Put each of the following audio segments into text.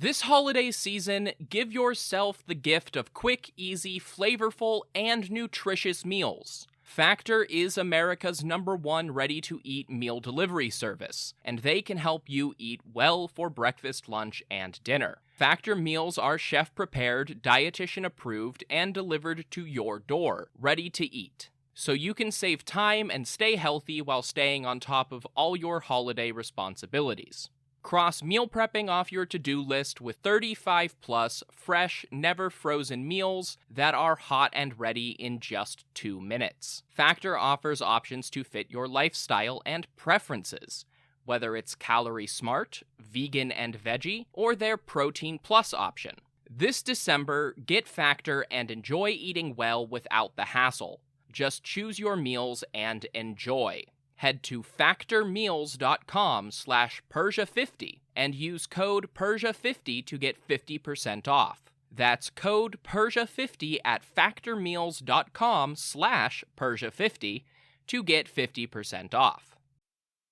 This holiday season, give yourself the gift of quick, easy, flavorful, and nutritious meals. Factor is America's #1 ready-to-eat meal delivery service, and they can help you eat well for breakfast, lunch, and dinner. Factor meals are chef-prepared, dietitian-approved, and delivered to your door, ready to eat. So you can save time and stay healthy while staying on top of all your holiday responsibilities. Cross meal prepping off your to-do list with 35-plus fresh, never-frozen meals that are hot and ready in just 2 minutes. Factor offers options to fit your lifestyle and preferences, whether it's calorie smart, vegan and veggie, or their protein plus option. This December, get Factor and enjoy eating well without the hassle. Just choose your meals and enjoy. Head to factormeals.com/Persia50 and use code Persia50 to get 50% off. That's code Persia50 at factormeals.com/Persia50 to get 50% off.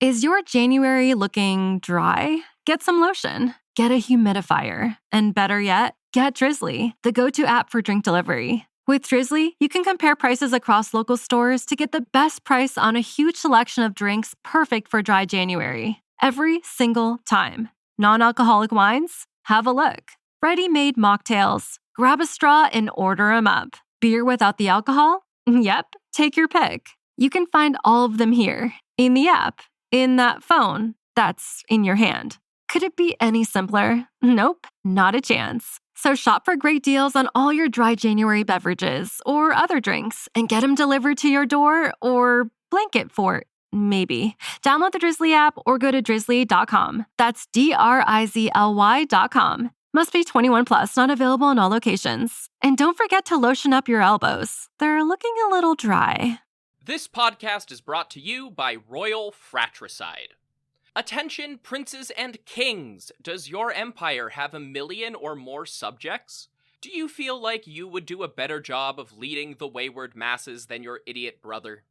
Is your January looking dry? Get some lotion. Get a humidifier. And better yet, get Drizzly, the go-to app for drink delivery. With Drizzly, you can compare prices across local stores to get the best price on a huge selection of drinks perfect for dry January. Every single time. Non-alcoholic wines? Have a look. Ready-made mocktails? Grab a straw and order 'em up. Beer without the alcohol? Yep, take your pick. You can find all of them here, in the app, in that phone that's in your hand. Could it be any simpler? Nope, not a chance. So shop for great deals on all your dry January beverages or other drinks and get them delivered to your door or blanket fort, maybe. Download the Drizzly app or go to drizzly.com. That's DRIZLY.com. Must be 21 plus, not available in all locations. And don't forget to lotion up your elbows. They're looking a little dry. This podcast is brought to you by Royal Fratricide. Attention, princes and kings! Does your empire have 1 million or more subjects? Do you feel like you would do a better job of leading the wayward masses than your idiot brother?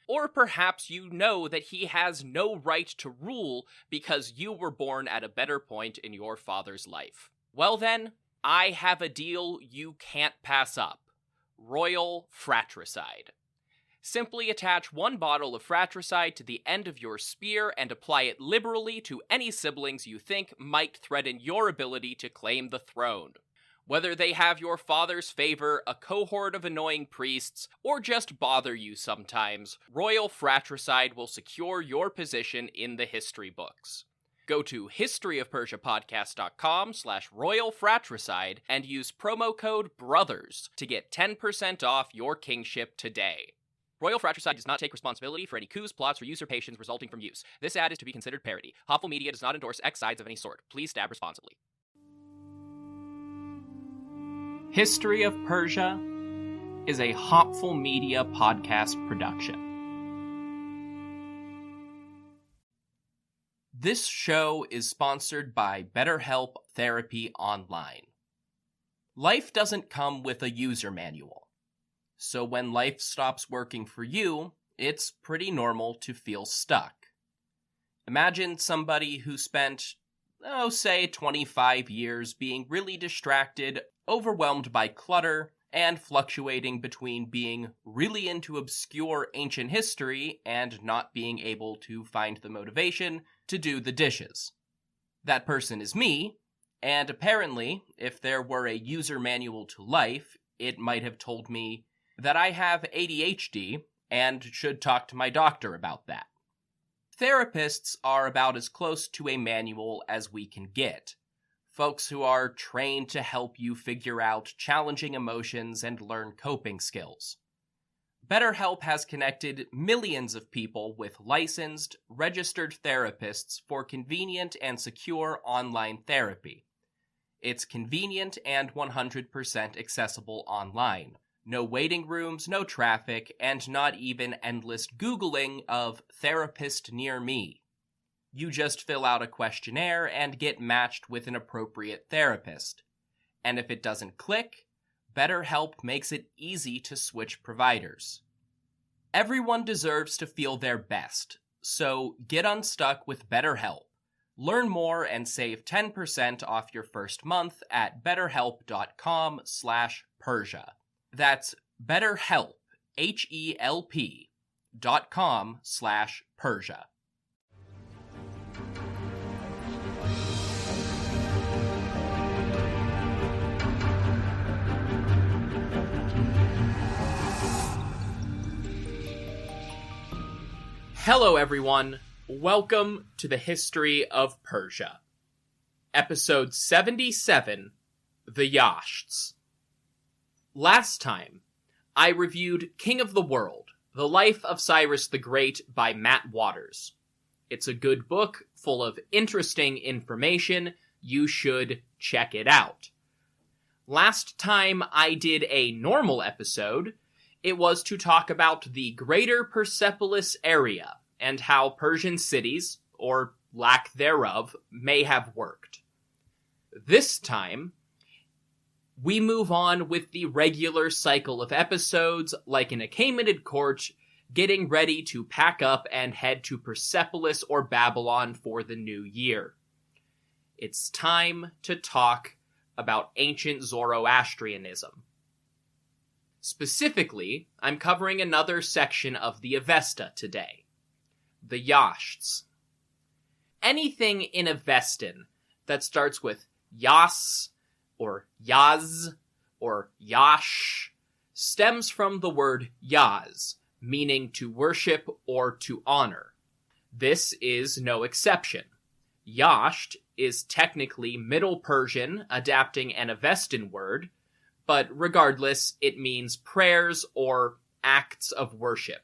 Or perhaps you know that he has no right to rule because you were born at a better point in your father's life. Well then, I have a deal you can't pass up. Royal Fratricide. Simply attach 1 bottle of fratricide to the end of your spear and apply it liberally to any siblings you think might threaten your ability to claim the throne. Whether they have your father's favor, a cohort of annoying priests, or just bother you sometimes, Royal Fratricide will secure your position in the history books. Go to historyofpersiapodcast.com/Royal Fratricide and use promo code BROTHERS to get 10% off your kingship today. Royal Fratricide does not take responsibility for any coups, plots, or usurpations resulting from use. This ad is to be considered parody. Hopful Media does not endorse X sides of any sort. Please stab responsibly. History of Persia is a Hopful Media podcast production. This show is sponsored by BetterHelp Therapy Online. Life doesn't come with a user manual. So when life stops working for you, it's pretty normal to feel stuck. Imagine somebody who spent, say 25 years being really distracted, overwhelmed by clutter, and fluctuating between being really into obscure ancient history and not being able to find the motivation to do the dishes. That person is me, and apparently, if there were a user manual to life, it might have told me that I have ADHD and should talk to my doctor about that. Therapists are about as close to a manual as we can get. Folks who are trained to help you figure out challenging emotions and learn coping skills. BetterHelp has connected millions of people with licensed, registered therapists for convenient and secure online therapy. It's convenient and 100% accessible online. No waiting rooms, no traffic, and not even endless Googling of therapist near me. You just fill out a questionnaire and get matched with an appropriate therapist. And if it doesn't click, BetterHelp makes it easy to switch providers. Everyone deserves to feel their best, so get unstuck with BetterHelp. Learn more and save 10% off your first month at betterhelp.com/Persia. That's BetterHelp, HELP.com/Persia. Hello, everyone. Welcome to the History of Persia. Episode 77, The Yashts. Last time, I reviewed King of the World, The Life of Cyrus the Great by Matt Waters. It's a good book full of interesting information. You should check it out. Last time I did a normal episode, it was to talk about the greater Persepolis area and how Persian cities, or lack thereof, may have worked. This time, we move on with the regular cycle of episodes, like an Achaemenid court getting ready to pack up and head to Persepolis or Babylon for the new year. It's time to talk about ancient Zoroastrianism. Specifically, I'm covering another section of the Avesta today. The Yashts. Anything in Avestan that starts with Yas, or Yaz, or Yash, stems from the word Yaz, meaning to worship or to honor. This is no exception. Yasht is technically Middle Persian, adapting an Avestan word, but regardless, it means prayers or acts of worship.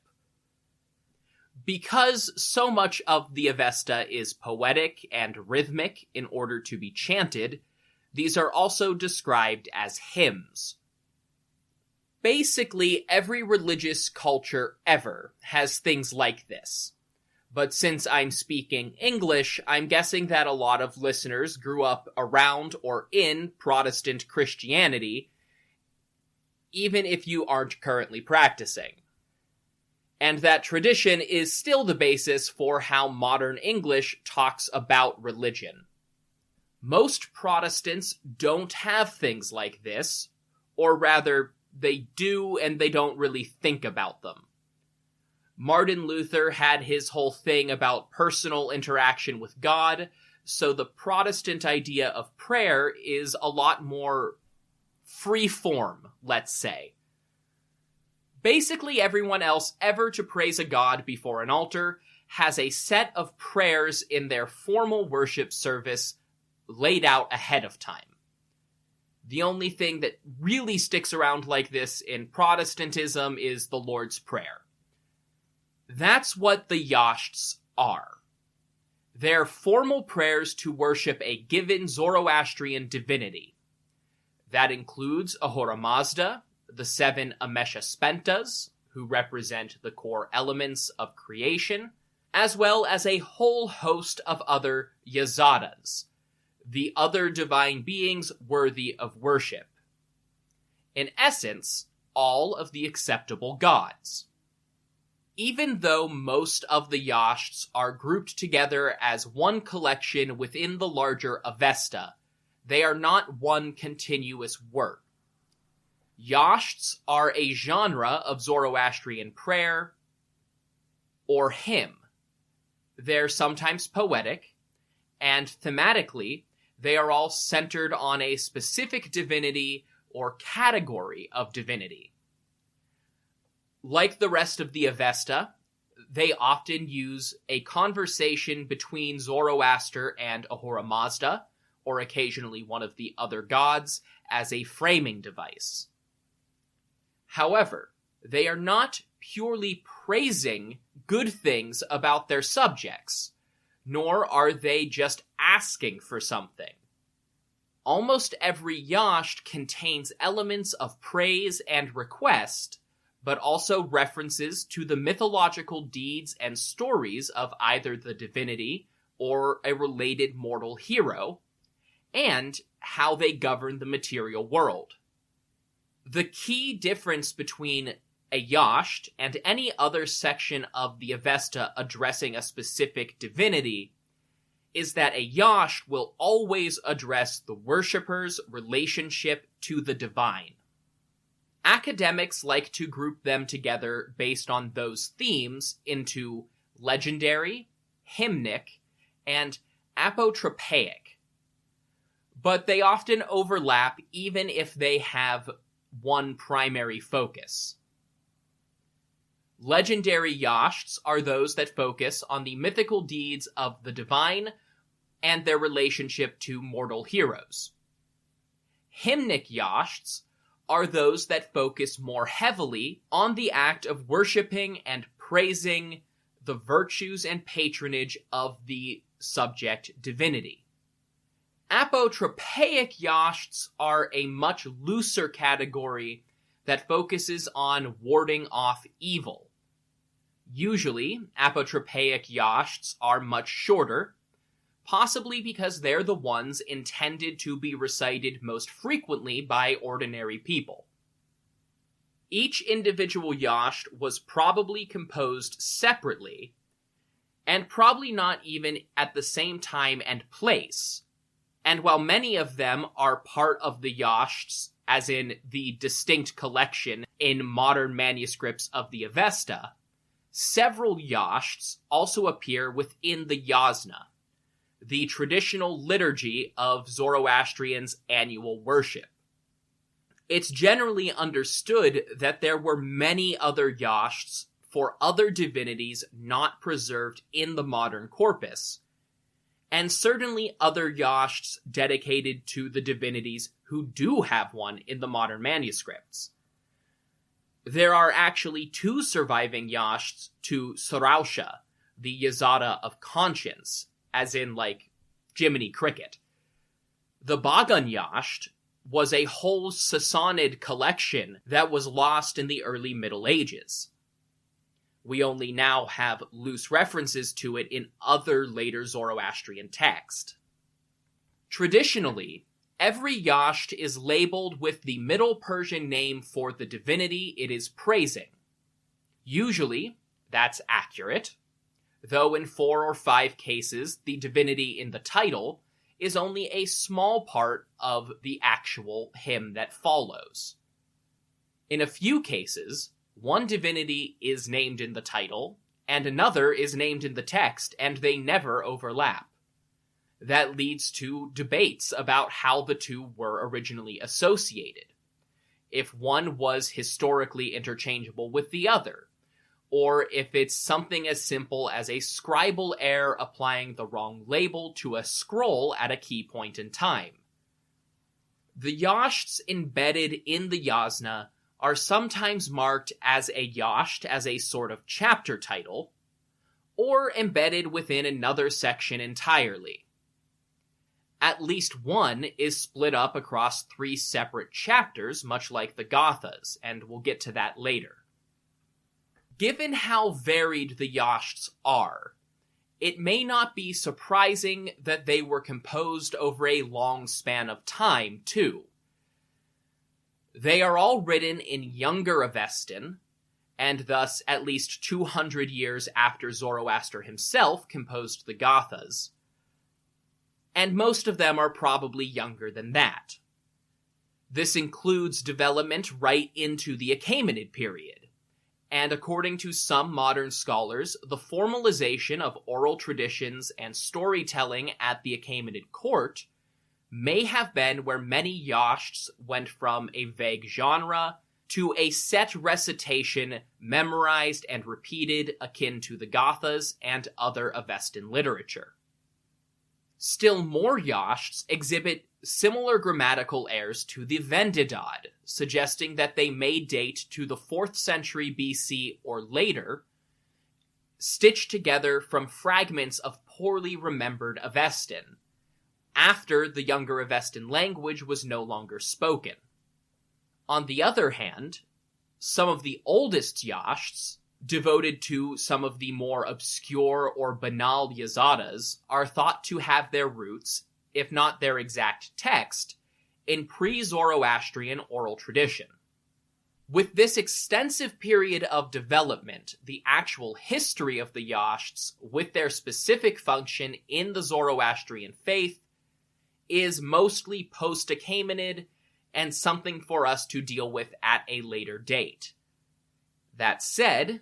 Because so much of the Avesta is poetic and rhythmic in order to be chanted, these are also described as hymns. Basically, every religious culture ever has things like this. But since I'm speaking English, I'm guessing that a lot of listeners grew up around or in Protestant Christianity, even if you aren't currently practicing. And that tradition is still the basis for how modern English talks about religion. Most Protestants don't have things like this, or rather, they do and they don't really think about them. Martin Luther had his whole thing about personal interaction with God, so the Protestant idea of prayer is a lot more free form, let's say. Basically, everyone else ever to praise a god before an altar has a set of prayers in their formal worship service laid out ahead of time. The only thing that really sticks around like this in Protestantism is the Lord's Prayer. That's what the Yashts are. They're formal prayers to worship a given Zoroastrian divinity. That includes Ahura Mazda, the 7 Ameshaspentas, who represent the core elements of creation, as well as a whole host of other Yazatas, the other divine beings worthy of worship. In essence, all of the acceptable gods. Even though most of the Yashts are grouped together as one collection within the larger Avesta, they are not one continuous work. Yashts are a genre of Zoroastrian prayer or hymn. They're sometimes poetic, and thematically, they are all centered on a specific divinity or category of divinity. Like the rest of the Avesta, they often use a conversation between Zoroaster and Ahura Mazda, or occasionally one of the other gods, as a framing device. However, they are not purely praising good things about their subjects, nor are they just asking for something. Almost every Yasht contains elements of praise and request, but also references to the mythological deeds and stories of either the divinity or a related mortal hero, and how they govern the material world. The key difference between a Yasht and any other section of the Avesta addressing a specific divinity is that a Yasht will always address the worshipper's relationship to the divine. Academics like to group them together based on those themes into legendary, hymnic, and apotropaic. But they often overlap even if they have one primary focus. Legendary Yashts are those that focus on the mythical deeds of the divine and their relationship to mortal heroes. Hymnic Yashts are those that focus more heavily on the act of worshipping and praising the virtues and patronage of the subject divinity. Apotropaic Yashts are a much looser category that focuses on warding off evil. Usually, apotropaic Yashts are much shorter, possibly because they're the ones intended to be recited most frequently by ordinary people. Each individual Yasht was probably composed separately, and probably not even at the same time and place. And while many of them are part of the Yashts, as in the distinct collection in modern manuscripts of the Avesta, several Yashts also appear within the Yasna, the traditional liturgy of Zoroastrians' annual worship. It's generally understood that there were many other Yashts for other divinities not preserved in the modern corpus, and certainly other Yashts dedicated to the divinities who do have one in the modern manuscripts. There are actually 2 surviving Yashts to Sarausha, the Yazata of conscience, as in, like, Jiminy Cricket. The Bagan Yasht was a whole Sassanid collection that was lost in the early Middle Ages. We only now have loose references to it in other later Zoroastrian texts. Traditionally, every Yasht is labeled with the Middle Persian name for the divinity it is praising. Usually, that's accurate, though in 4 or 5 cases, the divinity in the title is only a small part of the actual hymn that follows. In a few cases, one divinity is named in the title, and another is named in the text, and they never overlap. That leads to debates about how the two were originally associated, if one was historically interchangeable with the other, or if it's something as simple as a scribal error applying the wrong label to a scroll at a key point in time. The Yashts embedded in the Yasna are sometimes marked as a Yasht as a sort of chapter title, or embedded within another section entirely. At least one is split up across 3 separate chapters, much like the Gathas, and we'll get to that later. Given how varied the Yashts are, it may not be surprising that they were composed over a long span of time, too. They are all written in Younger Avestan, and thus at least 200 years after Zoroaster himself composed the Gathas, and most of them are probably younger than that. This includes development right into the Achaemenid period, and according to some modern scholars, the formalization of oral traditions and storytelling at the Achaemenid court may have been where many Yashts went from a vague genre to a set recitation memorized and repeated akin to the Gathas and other Avestan literature. Still more Yashts exhibit similar grammatical errors to the Vendidad, suggesting that they may date to the 4th century BC or later, stitched together from fragments of poorly remembered Avestan, after the Younger Avestan language was no longer spoken. On the other hand, some of the oldest Yashts, devoted to some of the more obscure or banal Yazatas, are thought to have their roots, if not their exact text, in pre-Zoroastrian oral tradition. With this extensive period of development, the actual history of the Yashts, with their specific function in the Zoroastrian faith, is mostly post-Achaemenid and something for us to deal with at a later date. That said,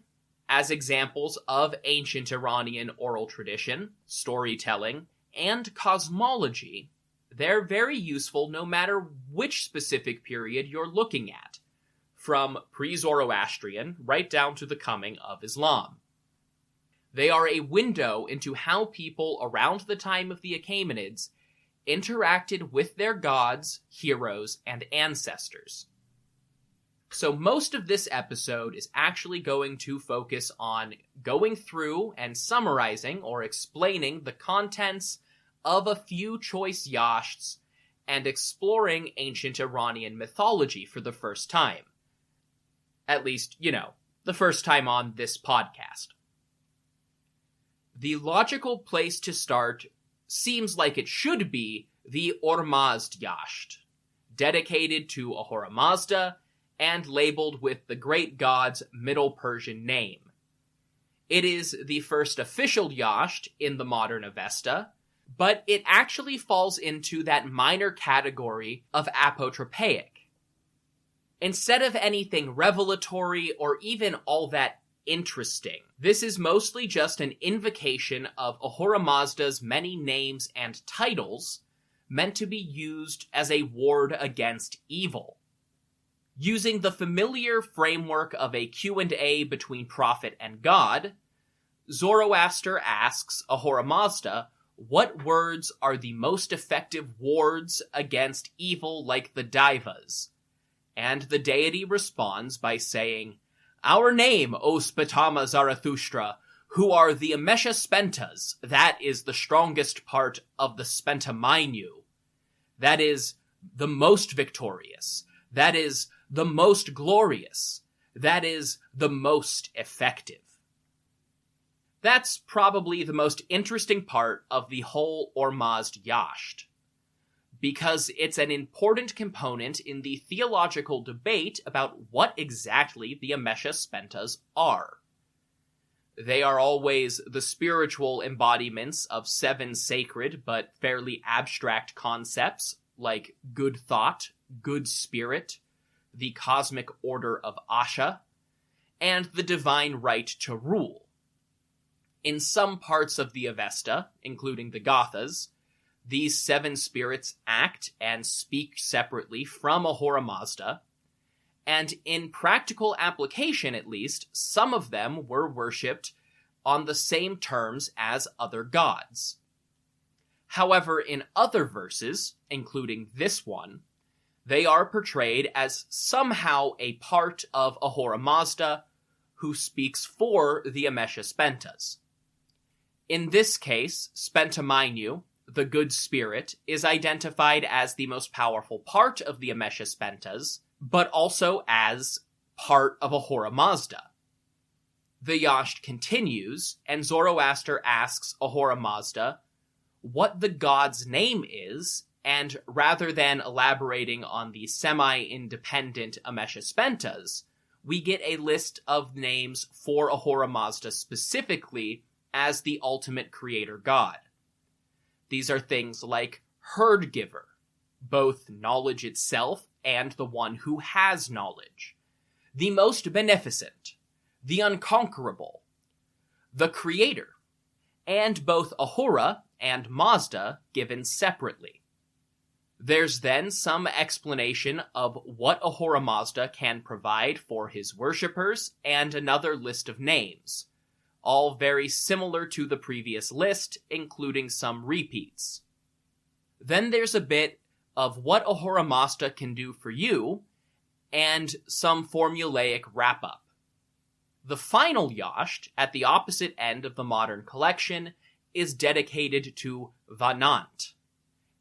as examples of ancient Iranian oral tradition, storytelling, and cosmology, they're very useful no matter which specific period you're looking at, from pre-Zoroastrian right down to the coming of Islam. They are a window into how people around the time of the Achaemenids interacted with their gods, heroes, and ancestors. So most of this episode is actually going to focus on going through and summarizing or explaining the contents of a few choice Yashts and exploring ancient Iranian mythology for the first time. At least, the first time on this podcast. The logical place to start seems like it should be the Ormazd Yasht, dedicated to Ahura Mazda and labeled with the great god's Middle Persian name. It is the first official Yasht in the modern Avesta, but it actually falls into that minor category of apotropaic. Instead of anything revelatory or even all that interesting, this is mostly just an invocation of Ahura Mazda's many names and titles meant to be used as a ward against evil. Using the familiar framework of a Q&A between prophet and god, Zoroaster asks Ahura Mazda what words are the most effective wards against evil like the Daivas, and the deity responds by saying, "Our name, O Spitama Zarathustra, who are the Amesha Spentas, that is the strongest part of the Spentamainu. That is the most victorious. That is the most glorious. That is the most effective." That's probably the most interesting part of the whole Ormazd Yasht, because it's an important component in the theological debate about what exactly the Amesha Spentas are. They are always the spiritual embodiments of 7 sacred but fairly abstract concepts like good thought, good spirit, the cosmic order of Asha, and the divine right to rule. In some parts of the Avesta, including the Gathas, these 7 spirits act and speak separately from Ahura Mazda, and in practical application at least, some of them were worshipped on the same terms as other gods. However, in other verses, including this one, they are portrayed as somehow a part of Ahura Mazda, who speaks for the Amesha Spentas. In this case, Spentamainu, the good spirit, is identified as the most powerful part of the Amesha Spentas, but also as part of Ahura Mazda. The Yasht continues, and Zoroaster asks Ahura Mazda what the god's name is, and rather than elaborating on the semi-independent Amesha Spentas, we get a list of names for Ahura Mazda specifically as the ultimate creator god. These are things like Herd Giver, both knowledge itself and the one who has knowledge, the most beneficent, the unconquerable, the creator, and both Ahura and Mazda given separately. There's then some explanation of what Ahura Mazda can provide for his worshippers and another list of names, all very similar to the previous list, including some repeats. Then there's a bit of what Ahura Mazda can do for you, and some formulaic wrap-up. The final Yasht, at the opposite end of the modern collection, is dedicated to Vanant,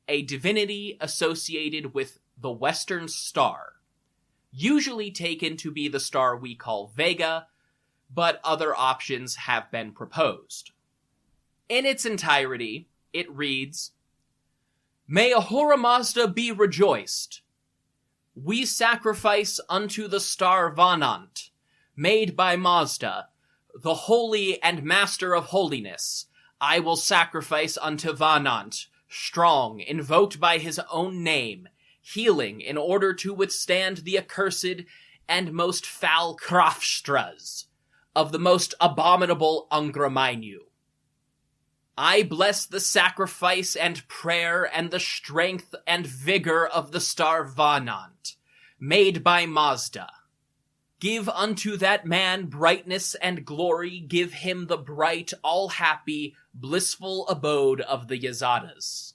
a divinity associated with the Western Star, usually taken to be the star we call Vega, but other options have been proposed. In its entirety, it reads, "May Ahura Mazda be rejoiced. We sacrifice unto the star Vanant, made by Mazda, the holy and master of holiness. I will sacrifice unto Vanant, strong, invoked by his own name, healing in order to withstand the accursed and most foul Krafstras of the most abominable Ungramainu. I bless the sacrifice and prayer and the strength and vigor of the star Vanant, made by Mazda. Give unto that man brightness and glory, give him the bright, all-happy, blissful abode of the Yazatas.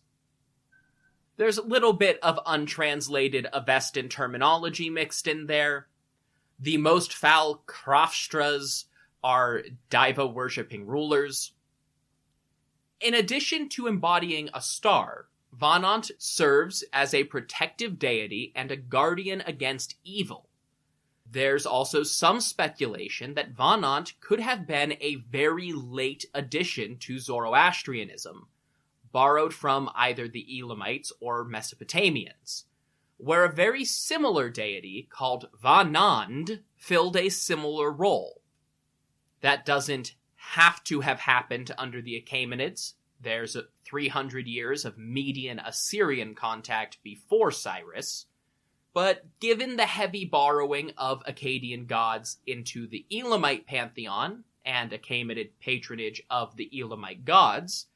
There's a little bit of untranslated Avestan terminology mixed in there. The most foul Krafstras are Diva-worshipping rulers. In addition to embodying a star, Vanant serves as a protective deity and a guardian against evil. There's also some speculation that Vanant could have been a very late addition to Zoroastrianism, borrowed from either the Elamites or Mesopotamians, where a very similar deity called Vanand filled a similar role. That doesn't have to have happened under the Achaemenids. There's 300 years of Median Assyrian contact before Cyrus. But given the heavy borrowing of Akkadian gods into the Elamite pantheon and Achaemenid patronage of the Elamite gods,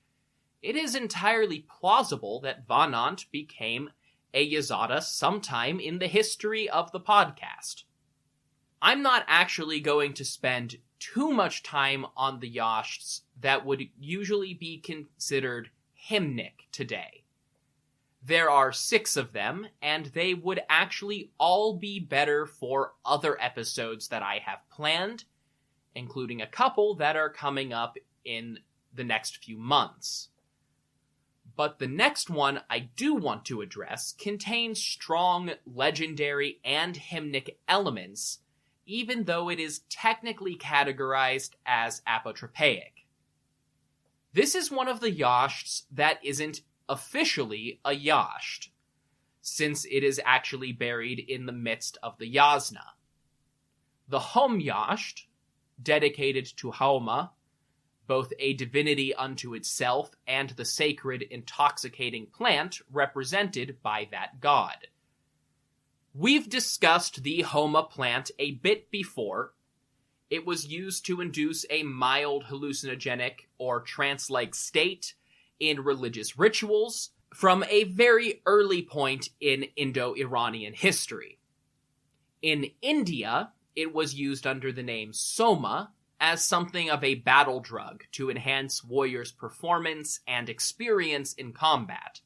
it is entirely plausible that Vanant became a Yazata sometime in the history of the podcast. I'm not actually going to spend too much time on the Yashts that would usually be considered hymnic today. There are 6 of them, and they would actually all be better for other episodes that I have planned, including a couple that are coming up in the next few months. But the next one I do want to address contains strong legendary and hymnic elements, even though it is technically categorized as apotropaic. This is one of the Yashts that isn't officially a Yasht, since it is actually buried in the midst of the Yasna. The Hom Yasht, dedicated to Homa, both a divinity unto itself and the sacred intoxicating plant represented by that god. We've discussed the Homa plant a bit before. It was used to induce a mild hallucinogenic or trance-like state in religious rituals from a very early point in Indo-Iranian history. In India, it was used under the name Soma as something of a battle drug to enhance warriors' performance and experience in combat,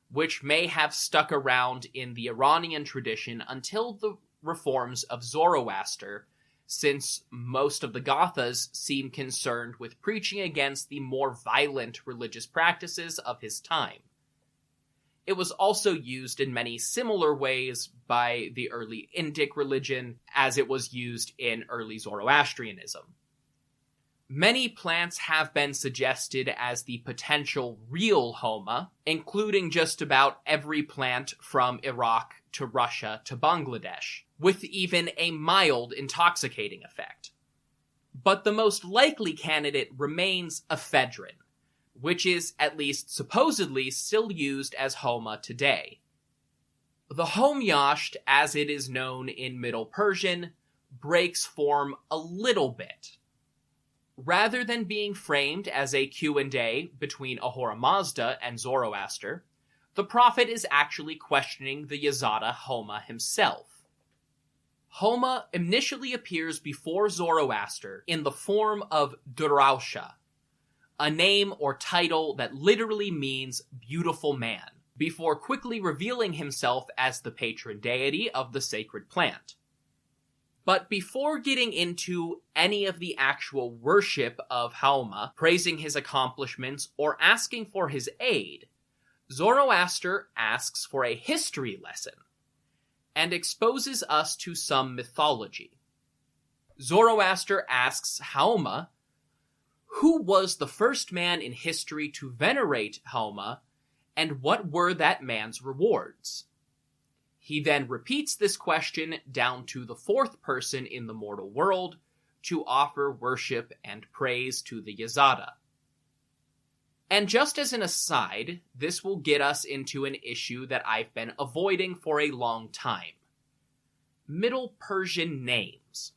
which may have stuck around in the Iranian tradition until the reforms of Zoroaster, since most of the Gathas seem concerned with preaching against the more violent religious practices of his time. It was also used in many similar ways by the early Indic religion, as it was used in early Zoroastrianism. Many plants have been suggested as the potential real Homa, including just about every plant from Iraq to Russia to Bangladesh, with even a mild intoxicating effect. But the most likely candidate remains ephedrine, which is at least supposedly still used as Homa today. The Hom Yasht, as it is known in Middle Persian, breaks form a little bit. Rather than being framed as a Q&A between Ahura Mazda and Zoroaster, the prophet is actually questioning the Yazata Homa himself. Homa initially appears before Zoroaster in the form of Durausha, a name or title that literally means beautiful man, before quickly revealing himself as the patron deity of the sacred plant. But before getting into any of the actual worship of Homa, praising his accomplishments, or asking for his aid, Zoroaster asks for a history lesson, and exposes us to some mythology. Zoroaster asks Homa, who was the first man in history to venerate Homa, and what were that man's rewards? He then repeats this question down to the fourth person in the mortal world to offer worship and praise to the Yazata. And just as an aside, this will get us into an issue that I've been avoiding for a long time. Middle Persian names.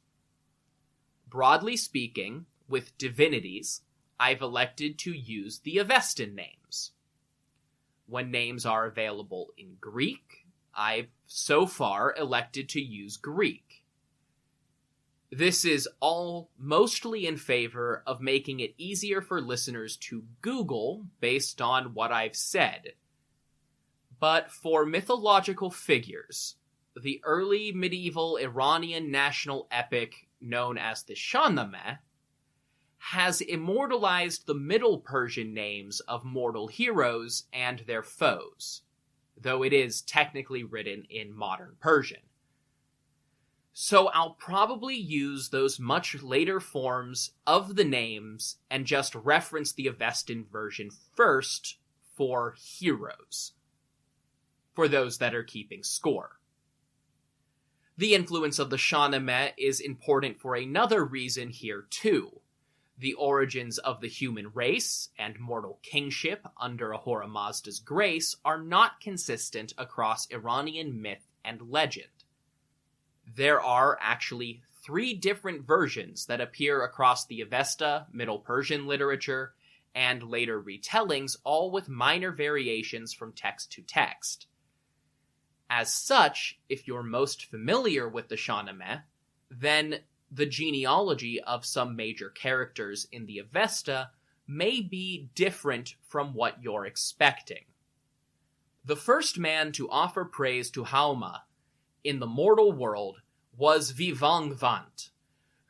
Broadly speaking, with divinities, I've elected to use the Avestan names. When names are available in Greek, I've so far elected to use Greek. This is all mostly in favor of making it easier for listeners to Google based on what I've said. But for mythological figures, the early medieval Iranian national epic known as the Shahnameh has immortalized the Middle Persian names of mortal heroes and their foes, though it is technically written in modern Persian. So I'll probably use those much later forms of the names and just reference the Avestan version first for heroes, for those that are keeping score. The influence of the Shahnameh is important for another reason here too. The origins of the human race and mortal kingship under Ahura Mazda's grace are not consistent across Iranian myth and legend. There are actually 3 different versions that appear across the Avesta, Middle Persian literature, and later retellings, all with minor variations from text to text. As such, if you're most familiar with the Shahnameh, then the genealogy of some major characters in the Avesta may be different from what you're expecting. The first man to offer praise to Hauma in the mortal world was Vivangvant,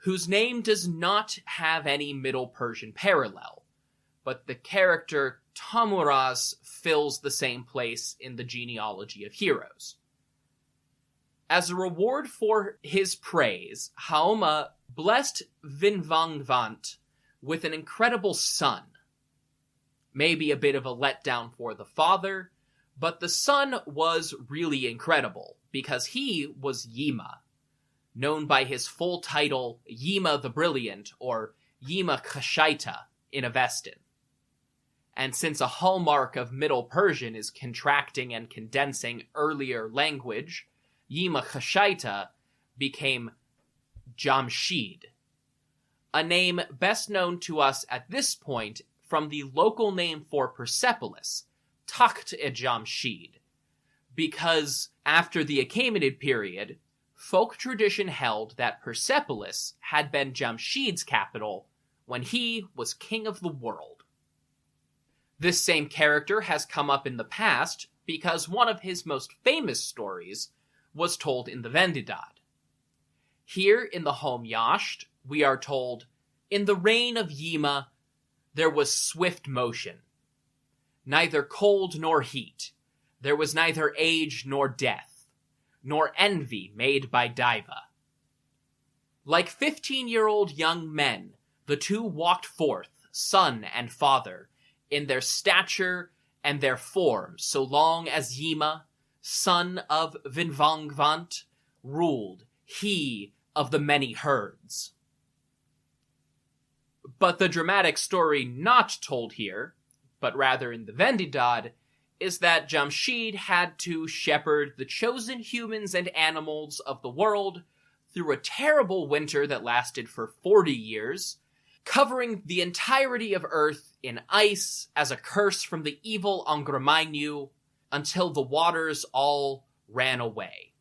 whose name does not have any Middle Persian parallel, but the character Tamuraz fills the same place in the genealogy of heroes. As a reward for his praise, Hauma blessed Vinvangvant with an incredible son. Maybe a bit of a letdown for the father, but the son was really incredible, because he was Yima, known by his full title Yima the Brilliant, or Yima Khashaita in Avestan. And since a hallmark of Middle Persian is contracting and condensing earlier language, Yima Khashaita became Jamshid, a name best known to us at this point from the local name for Persepolis, Takht-e-Jamshid, because after the Achaemenid period, folk tradition held that Persepolis had been Jamshid's capital when he was king of the world. This same character has come up in the past because one of his most famous stories was told in the Vendidad. Here in the home Yasht, we are told, "In the reign of Yima, there was swift motion, neither cold nor heat. There was neither age nor death, nor envy made by Diva. Like 15-year-old young men, the two walked forth, son and father, in their stature and their form, so long as Yima, son of Vinvangvant, ruled, he of the many herds." But the dramatic story not told here, but rather in the Vendidad, is that Jamshid had to shepherd the chosen humans and animals of the world through a terrible winter that lasted for 40 years, covering the entirety of Earth in ice as a curse from the evil Angramainyu, until the waters all ran away.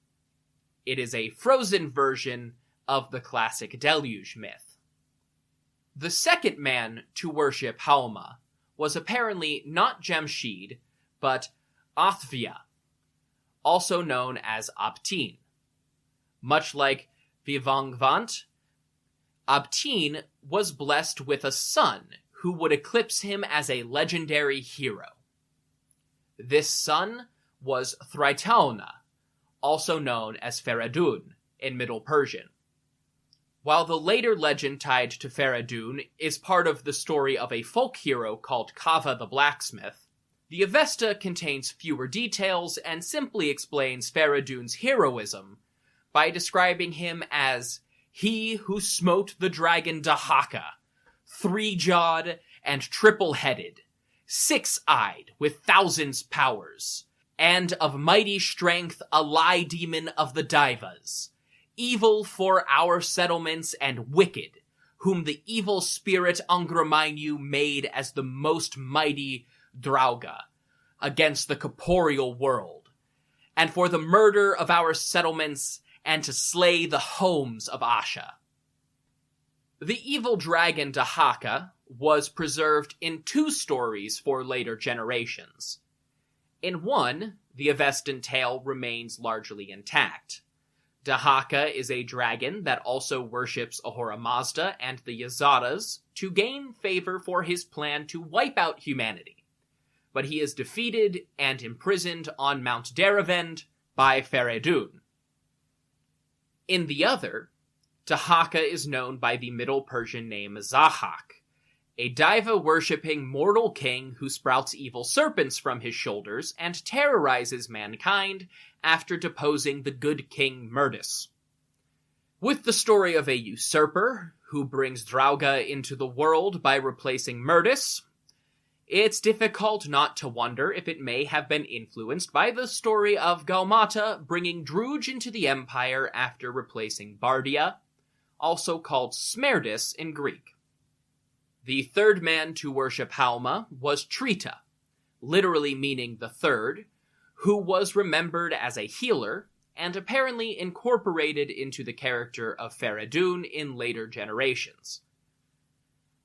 It is a frozen version of the classic deluge myth. The second man to worship Hauma was apparently not Jamshid, but Athvia, also known as Abtin. Much like Vivangvant, Abtin was blessed with a son who would eclipse him as a legendary hero. This son was Thraitauna, also known as Feridun in Middle Persian. While the later legend tied to Feridun is part of the story of a folk hero called Kava the Blacksmith, The Avesta contains fewer details and simply explains Faradun's heroism by describing him as he who smote the dragon Dahaka, three-jawed and triple-headed, six-eyed with thousands powers, and of mighty strength a lie demon of the Daivas, evil for our settlements and wicked, whom the evil spirit Angramainyu made as the most mighty Drauga against the corporeal world, and for the murder of our settlements and to slay the homes of Asha. The evil dragon Dahaka was preserved in two stories for later generations. In one, the Avestan tale remains largely intact. Dahaka is a dragon that also worships Ahura Mazda and the Yazatas to gain favor for his plan to wipe out humanity. But he is defeated and imprisoned on Mount Deravend by Faradun. In the other, Dahaka is known by the Middle Persian name Zahak, a Daiva-worshipping mortal king who sprouts evil serpents from his shoulders and terrorizes mankind after deposing the good king Murdus. With the story of a usurper who brings Drauga into the world by replacing Murdus, it's difficult not to wonder if it may have been influenced by the story of Gaumata bringing Druj into the empire after replacing Bardia, also called Smerdis in Greek. The third man to worship Hauma was Trita, literally meaning the third, who was remembered as a healer and apparently incorporated into the character of Faradun in later generations.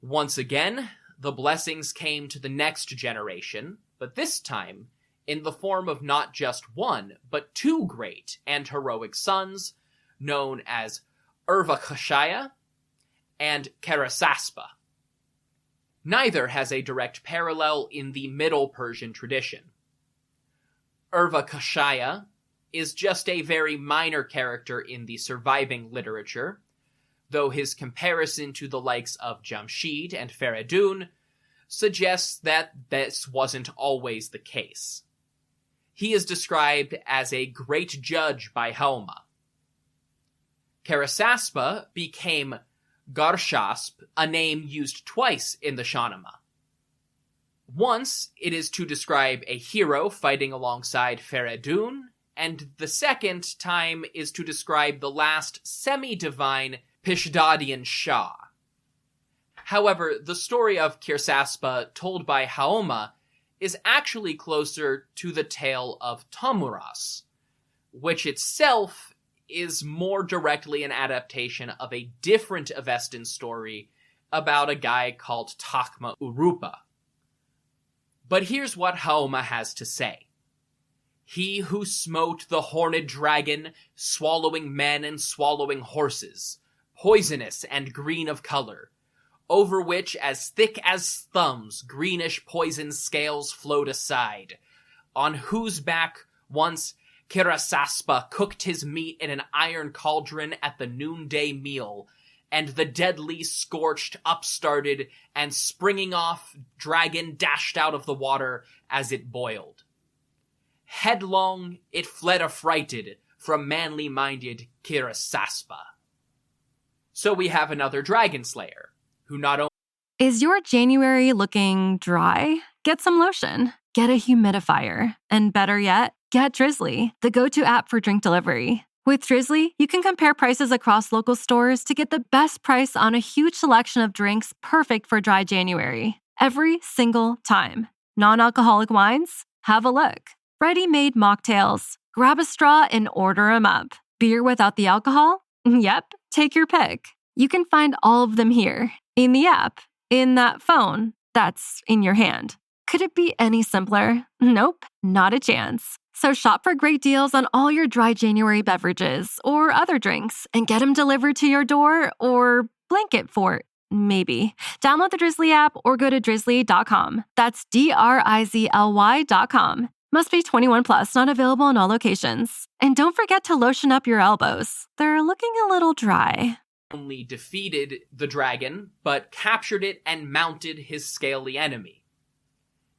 Once again, the blessings came to the next generation, but this time in the form of not just one, but two great and heroic sons, known as Urvakashaya and Karasaspa. Neither has a direct parallel in the Middle Persian tradition. Urvakashaya is just a very minor character in the surviving literature, though his comparison to the likes of Jamshid and Faradun suggests that this wasn't always the case. He is described as a great judge by Hauma. Karasaspa became Garshasp, a name used twice in the Shahnameh. Once, it is to describe a hero fighting alongside Faradun, and the second time is to describe the last semi-divine Pishdadian Shah. However, the story of Kirsaspa told by Haoma is actually closer to the tale of Tamuras, which itself is more directly an adaptation of a different Avestan story about a guy called Takma Urupa. But here's what Haoma has to say. He who smote the horned dragon, swallowing men and swallowing horses, poisonous and green of color, over which as thick as thumbs greenish poison scales flowed aside, on whose back once Kirasaspa cooked his meat in an iron cauldron at the noonday meal, and the deadly scorched upstarted, and springing off dragon dashed out of the water as it boiled. Headlong it fled affrighted from manly-minded Kirasaspa. So we have another dragon slayer, who not only... Is your January looking dry? Get some lotion. Get a humidifier. And better yet, get Drizzly, the go-to app for drink delivery. With Drizzly, you can compare prices across local stores to get the best price on a huge selection of drinks perfect for dry January. Every single time. Non-alcoholic wines? Have a look. Ready-made mocktails? Grab a straw and order 'em up. Beer without the alcohol? Yep, take your pick. You can find all of them here, in the app, in that phone that's in your hand. Could it be any simpler? Nope, not a chance. So shop for great deals on all your dry January beverages or other drinks and get them delivered to your door or blanket fort, maybe. Download the Drizzly app or go to drizzly.com. That's DRIZLY.com. Must be 21 plus, not available in all locations. And don't forget to lotion up your elbows. They're looking a little dry. Only defeated the dragon, but captured it and mounted his scaly enemy.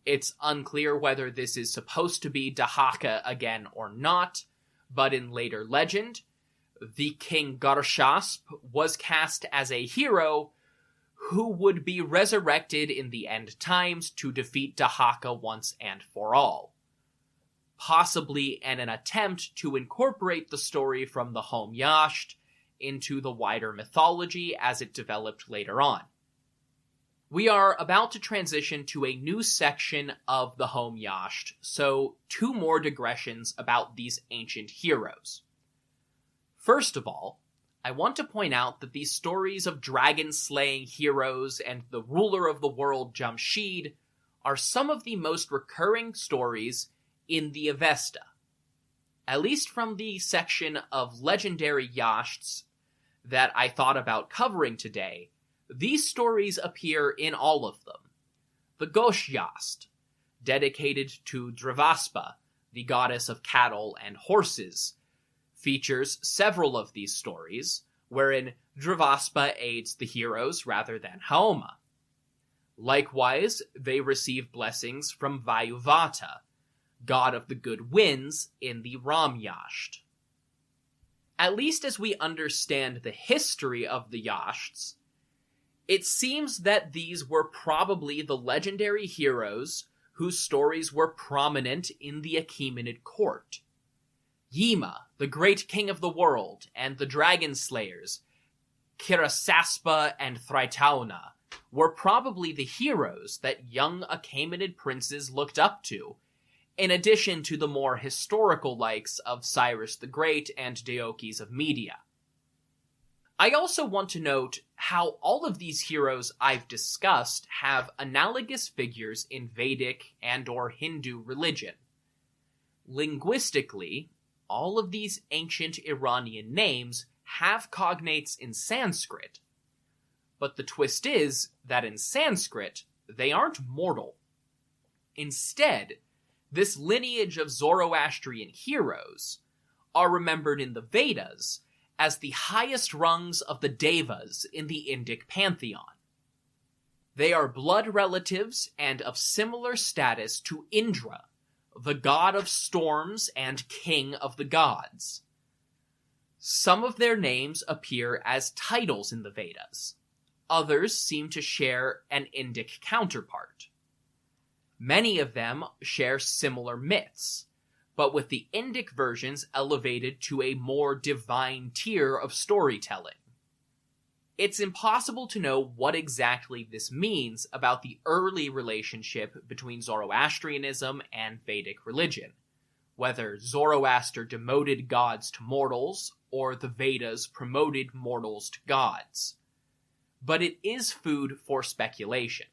It's unclear whether this is supposed to be Dahaka again or not, but in later legend, the king Garshasp was cast as a hero who would be resurrected in the end times to defeat Dahaka once and for all, possibly in an attempt to incorporate the story from the home Yasht into the wider mythology as it developed later on. We are about to transition to a new section of the home Yasht, so 2 more digressions about these ancient heroes. First of all, I want to point out that these stories of dragon-slaying heroes and the ruler of the world Jamshid are some of the most recurring stories in the Avesta. At least from the section of legendary Yashts that I thought about covering today, these stories appear in all of them. The Gosh Yast, dedicated to Dravaspa, the goddess of cattle and horses, features several of these stories, wherein Dravaspa aids the heroes rather than Haoma. Likewise, they receive blessings from Vayuvata, god of the good winds in the Ram Yasht. At least as we understand the history of the Yashts, it seems that these were probably the legendary heroes whose stories were prominent in the Achaemenid court. Yima, the great king of the world, and the dragon slayers, Kirasaspa and Thrytauna, were probably the heroes that young Achaemenid princes looked up to, in addition to the more historical likes of Cyrus the Great and Deokes of Media. I also want to note how all of these heroes I've discussed have analogous figures in Vedic and/or Hindu religion. Linguistically, all of these ancient Iranian names have cognates in Sanskrit, but the twist is that in Sanskrit, they aren't mortal. Instead, this lineage of Zoroastrian heroes are remembered in the Vedas as the highest rungs of the Devas in the Indic pantheon. They are blood relatives and of similar status to Indra, the god of storms and king of the gods. Some of their names appear as titles in the Vedas. Others seem to share an Indic counterpart. Many of them share similar myths, but with the Indic versions elevated to a more divine tier of storytelling. It's impossible to know what exactly this means about the early relationship between Zoroastrianism and Vedic religion, whether Zoroaster demoted gods to mortals, or the Vedas promoted mortals to gods. But it is food for speculation.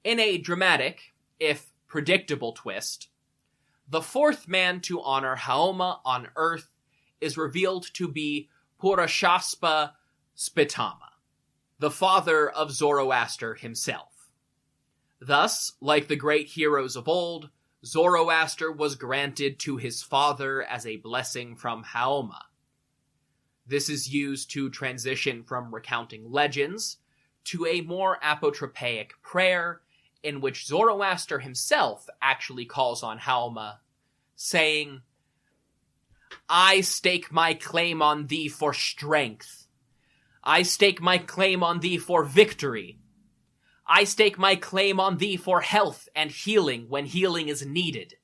In a dramatic, if predictable twist, the 4th man to honor Haoma on Earth is revealed to be Purashaspa Spitama, the father of Zoroaster himself. Thus, like the great heroes of old, Zoroaster was granted to his father as a blessing from Haoma. This is used to transition from recounting legends to a more apotropaic prayer in which Zoroaster himself actually calls on Haoma, saying, "I stake my claim on thee for strength. I stake my claim on thee for victory. I stake my claim on thee for health and healing when healing is needed.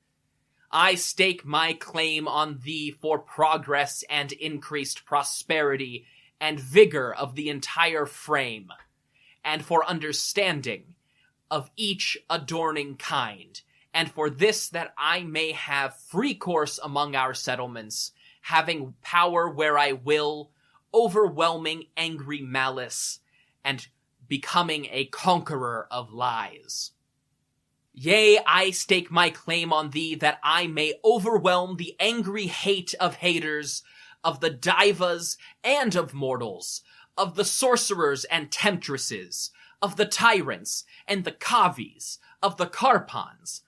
I stake my claim on thee for progress and increased prosperity and vigor of the entire frame, and for understanding of each adorning kind, and for this that I may have free course among our settlements, having power where I will, overwhelming angry malice, and becoming a conqueror of lies. Yea, I stake my claim on thee that I may overwhelm the angry hate of haters, of the divas and of mortals, of the sorcerers and temptresses, of the tyrants and the kavis, of the karpans,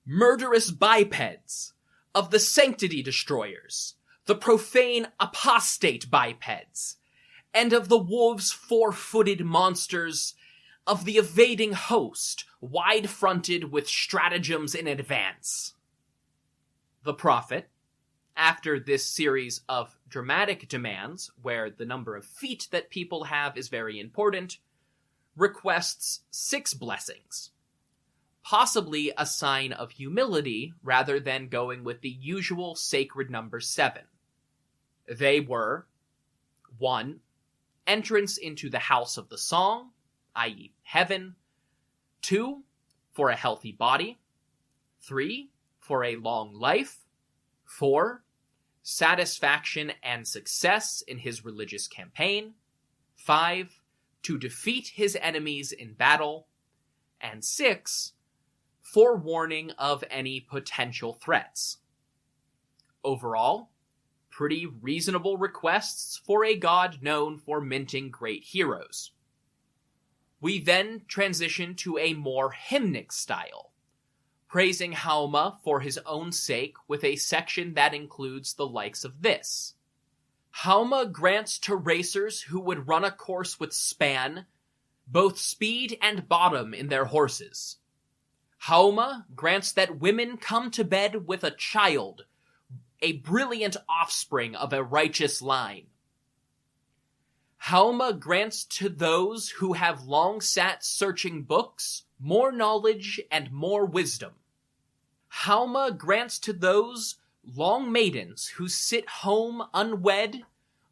murderous bipeds, of the sanctity destroyers, the profane apostate bipeds, and of the wolves' 4-footed monsters. of the evading host, wide-fronted with stratagems in advance. The prophet, after this series of dramatic demands, where the number of feet that people have is very important, requests 6 blessings, possibly a sign of humility rather than going with the usual sacred number 7. They were 1. Entrance into the house of the song, i.e. heaven. 2. For a healthy body. 3. For a long life. 4. Satisfaction and success in his religious campaign. 5. To defeat his enemies in battle. And 6. Forewarning of any potential threats. Overall, pretty reasonable requests for a god known for minting great heroes. We then transition to a more hymnic style, praising Hauma for his own sake with a section that includes the likes of this. Hauma grants to racers who would run a course with span both speed and bottom in their horses. Hauma grants that women come to bed with a child, a brilliant offspring of a righteous line. Hauma grants to those who have long sat searching books more knowledge and more wisdom. Hauma grants to those long maidens who sit home unwed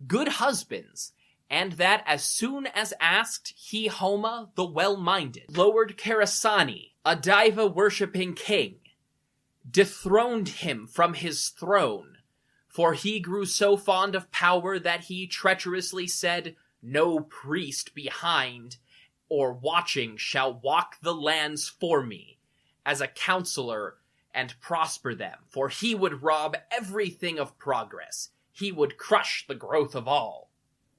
good husbands, and that as soon as asked he Hauma the well-minded lowered Karasani, a diva-worshipping king, dethroned him from his throne, for he grew so fond of power that he treacherously said, "No priest behind or watching shall walk the lands for me, as a counselor and prosper them, for he would rob everything of progress. He would crush the growth of all.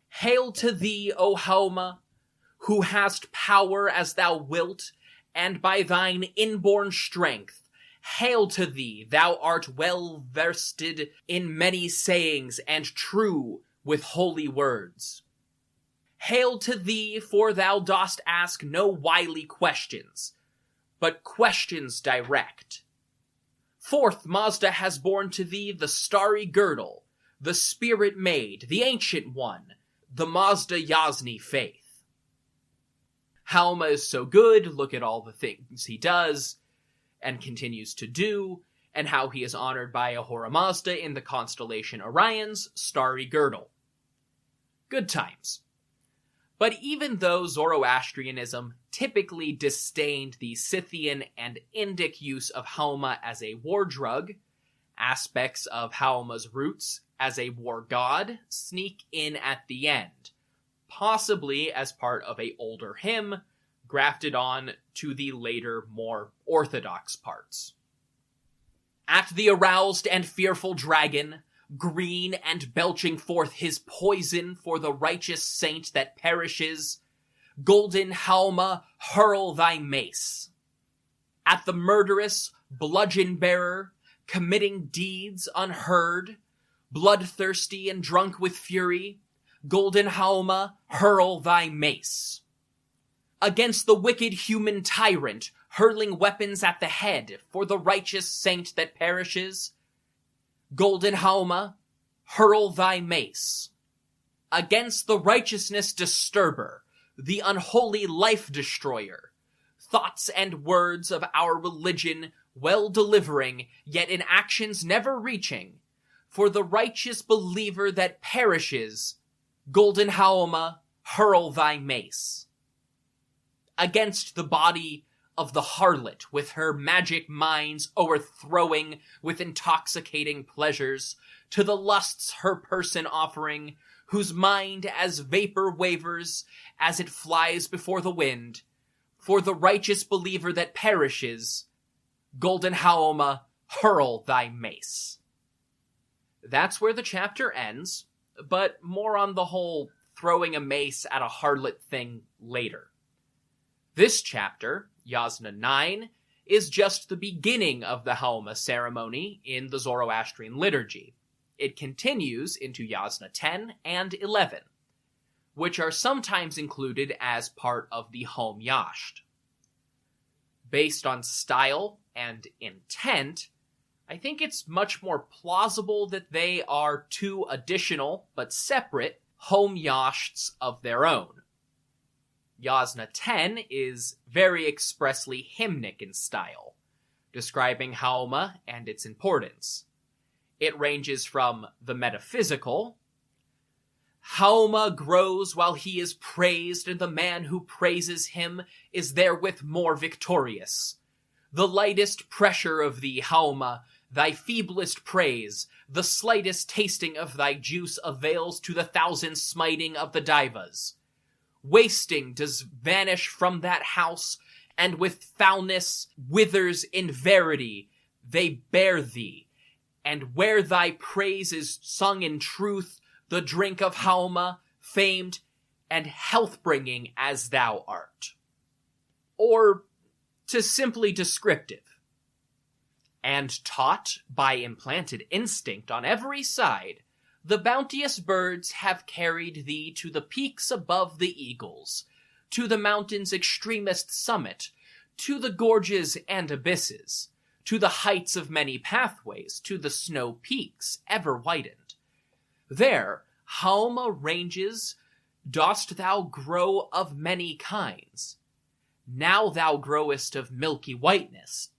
Hail to thee, O Hauma, who hast power as thou wilt, and by thine inborn strength. Hail to thee, thou art well versed in many sayings and true with holy words. Hail to thee, for thou dost ask no wily questions, but questions direct. Forth Mazda has borne to thee the starry girdle, the spirit maid, the ancient one, the Mazda Yazni faith. Hauma is so good, look at all the things he does and continues to do, and how he is honored by Ahura Mazda in the constellation Orion's starry girdle. Good times. But even though Zoroastrianism typically disdained the Scythian and Indic use of Hauma as a war drug, aspects of Hauma's roots as a war god sneak in at the end, possibly as part of a older hymn grafted on to the later, more orthodox parts. At the aroused and fearful dragon, green and belching forth his poison for the righteous saint that perishes, golden Hauma, hurl thy mace. At the murderous bludgeon-bearer, committing deeds unheard, bloodthirsty and drunk with fury, golden Hauma, hurl thy mace. Against the wicked human tyrant, hurling weapons at the head for the righteous saint that perishes, golden Hauma, hurl thy mace. Against the righteousness disturber, the unholy life destroyer, thoughts and words of our religion well delivering, yet in actions never reaching, for the righteous believer that perishes, golden Hauma, hurl thy mace. Against the body of the harlot with her magic minds o'erthrowing with intoxicating pleasures, to the lusts her person offering, whose mind as vapor wavers as it flies before the wind, for the righteous believer that perishes, golden Hauma, hurl thy mace. That's where the chapter ends, but more on the whole throwing a mace at a harlot thing later. This chapter, Yasna 9, is just the beginning of the Hauma ceremony in the Zoroastrian liturgy. It continues into Yasna 10 and 11. which are sometimes included as part of the home Yasht. Based on style and intent, I think it's much more plausible that they are two additional, but separate, home Yashts of their own. Yasna 10 is very expressly hymnic in style, describing Haoma and its importance. It ranges from the metaphysical, Haoma grows while he is praised, and the man who praises him is therewith more victorious. The lightest pressure of thee, Haoma, thy feeblest praise, the slightest tasting of thy juice avails to the thousand smiting of the Daivas. Wasting does vanish from that house, and with foulness withers in verity they bear thee. And where thy praise is sung in truth, the drink of Haoma, famed and health-bringing as thou art. Or, to simply descriptive. And taught by implanted instinct on every side, the bounteous birds have carried thee to the peaks above the eagles, to the mountain's extremest summit, to the gorges and abysses, to the heights of many pathways, to the snow peaks ever widened. There, Haoma ranges, dost thou grow of many kinds. Now thou growest of milky whiteness,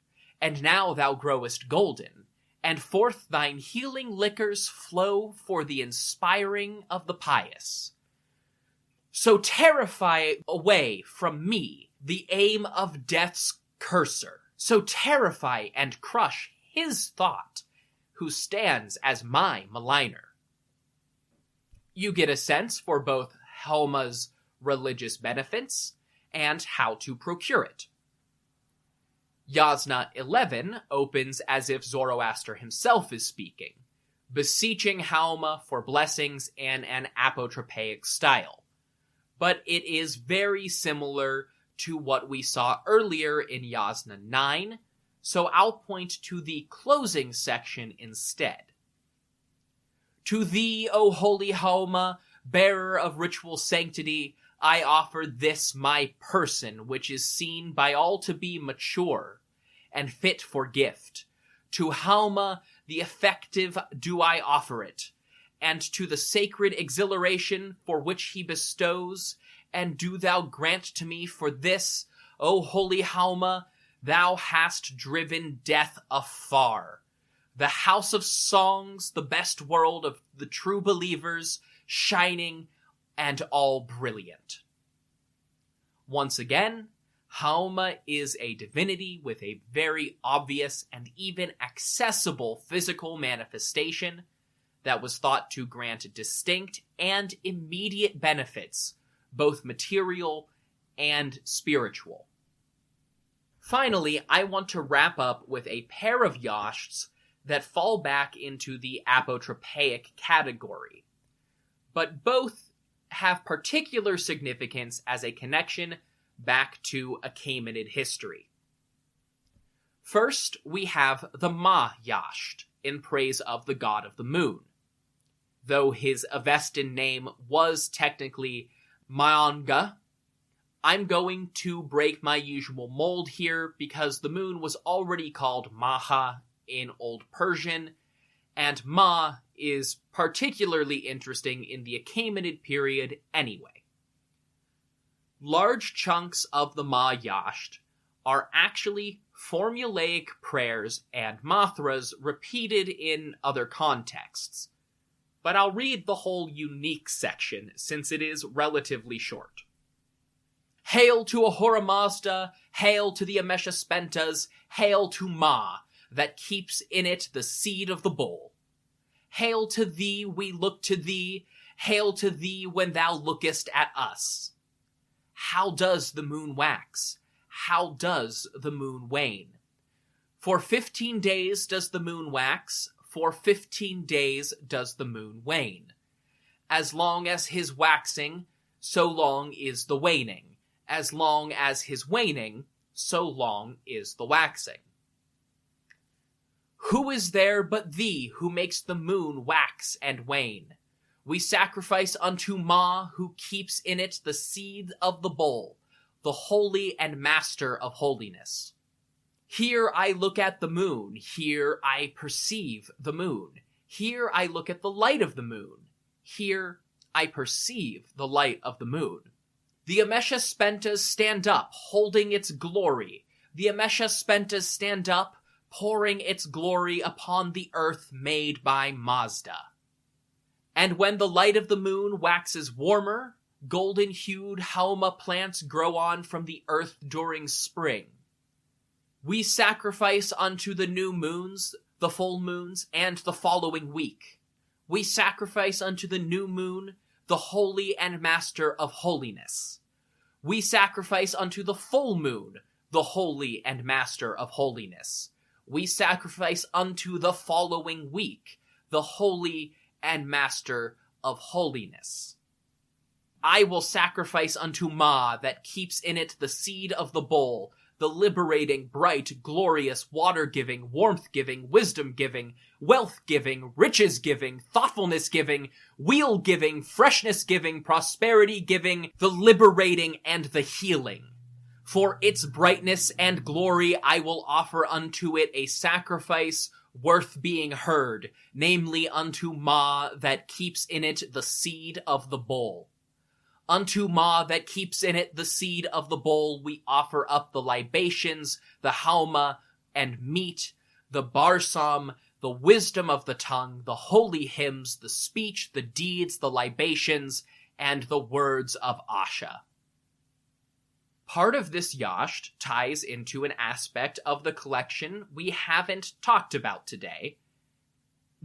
and now thou growest golden, and forth thine healing liquors flow for the inspiring of the pious. So terrify away from me the aim of death's curser. So terrify and crush his thought, who stands as my maligner. You get a sense for both Haoma's religious benefits and how to procure it. Yasna 11 opens as if Zoroaster himself is speaking, beseeching Haoma for blessings in an apotropaic style. But it is very similar to what we saw earlier in Yasna 9, so I'll point to the closing section instead. To thee, O holy Haoma, bearer of ritual sanctity, I offer this my person, which is seen by all to be mature and fit for gift. To Haoma the effective do I offer it, and to the sacred exhilaration for which he bestows, and do thou grant to me for this, O holy Haoma, thou hast driven death afar. The house of songs, the best world of the true believers, shining and all brilliant. Once again, Haoma is a divinity with a very obvious and even accessible physical manifestation that was thought to grant distinct and immediate benefits, both material and spiritual. Finally, I want to wrap up with a pair of Yashts that fall back into the apotropaic category, but both have particular significance as a connection back to Achaemenid history. First, we have the Ma Yasht, in praise of the god of the moon. Though his Avestan name was technically Maanga, I'm going to break my usual mold here because the moon was already called Maha in Old Persian, and Ma is particularly interesting in the Achaemenid period anyway. Large chunks of the Ma Yasht are actually formulaic prayers and mantras repeated in other contexts, but I'll read the whole unique section since it is relatively short. Hail to Ahura Mazda, hail to the Ameshaspentas, hail to Ma, that keeps in it the seed of the bull. Hail to thee, we look to thee, hail to thee when thou lookest at us. How does the moon wax? How does the moon wane? For 15 days does the moon wax, for 15 days does the moon wane. As long as his waxing, so long is the waning. As long as his waning, so long is the waxing. Who is there but thee who makes the moon wax and wane? We sacrifice unto Ma, who keeps in it the seed of the bowl, the holy and master of holiness. Here I look at the moon, here I perceive the moon. Here I look at the light of the moon, here I perceive the light of the moon. The Amesha stand up, holding its glory. The Amesha stand up, pouring its glory upon the earth made by Mazda. And when the light of the moon waxes warmer, golden-hued Hauma plants grow on from the earth during spring. We sacrifice unto the new moons, the full moons, and the following week. We sacrifice unto the new moon, the holy and master of holiness. We sacrifice unto the full moon, the holy and master of holiness. We sacrifice unto the following week, the holy and master of holiness. I will sacrifice unto Ma that keeps in it the seed of the bowl, the liberating, bright, glorious, water-giving, warmth-giving, wisdom-giving, wealth-giving, riches-giving, thoughtfulness-giving, wheel-giving, freshness-giving, prosperity-giving, the liberating and the healing. For its brightness and glory I will offer unto it a sacrifice worth being heard, namely unto Ma that keeps in it the seed of the bowl. Unto Ma that keeps in it the seed of the bowl we offer up the libations, the hauma and meat, the barsam, the wisdom of the tongue, the holy hymns, the speech, the deeds, the libations, and the words of Asha. Part of this Yasht ties into an aspect of the collection we haven't talked about today.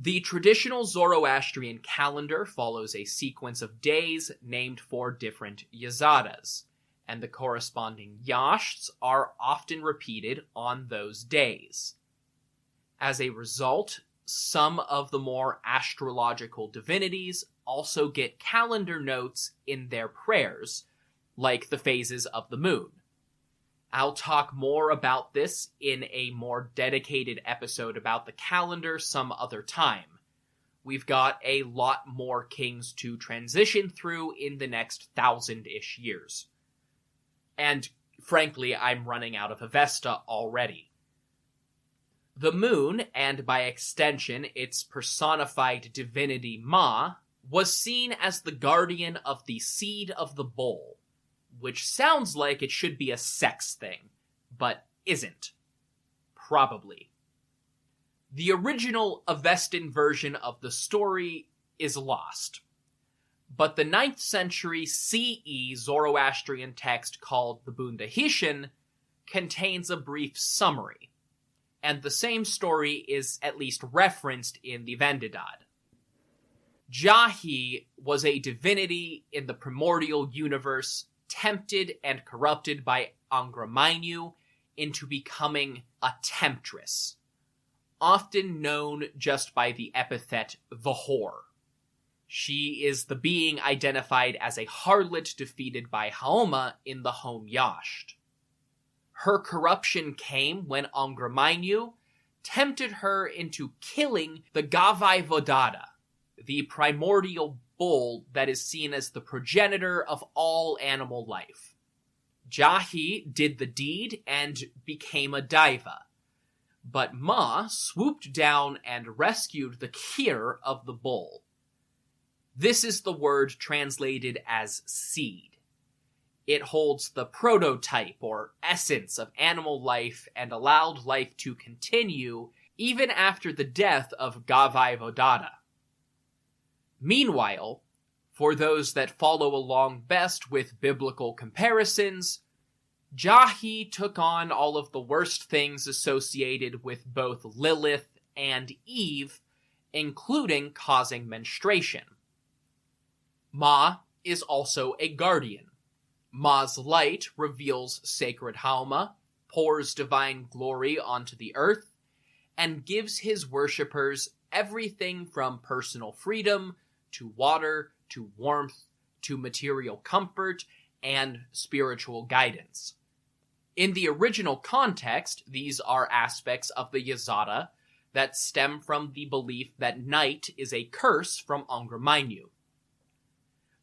The traditional Zoroastrian calendar follows a sequence of days named for different Yazatas, and the corresponding Yashts are often repeated on those days. As a result, some of the more astrological divinities also get calendar notes in their prayers, like the phases of the moon. I'll talk more about this in a more dedicated episode about the calendar some other time. We've got a lot more kings to transition through in the next 1,000-ish years. And frankly, I'm running out of Avesta already. The moon, and by extension its personified divinity Ma, was seen as the guardian of the seed of the bowl, which sounds like it should be a sex thing, but isn't. Probably. The original Avestan version of the story is lost, but the 9th century CE Zoroastrian text called the Bundahishan contains a brief summary, and the same story is at least referenced in the Vendidad. Jahi was a divinity in the primordial universe, tempted and corrupted by Angra into becoming a temptress, often known just by the epithet the Whore. She is the being identified as a harlot defeated by Haoma in the home Yasht. Her corruption came when Angra tempted her into killing the Gavai Vodada, the primordial bull that is seen as the progenitor of all animal life. Jahi did the deed and became a diva, but Ma swooped down and rescued the Kir of the bull. This is the word translated as seed. It holds the prototype or essence of animal life and allowed life to continue even after the death of Gavai Vodada. Meanwhile, for those that follow along best with biblical comparisons, Jahi took on all of the worst things associated with both Lilith and Eve, including causing menstruation. Ma is also a guardian. Ma's light reveals sacred Hauma, pours divine glory onto the earth, and gives his worshippers everything from personal freedom to water, to warmth, to material comfort, and spiritual guidance. In the original context, these are aspects of the Yazata that stem from the belief that night is a curse from Angra.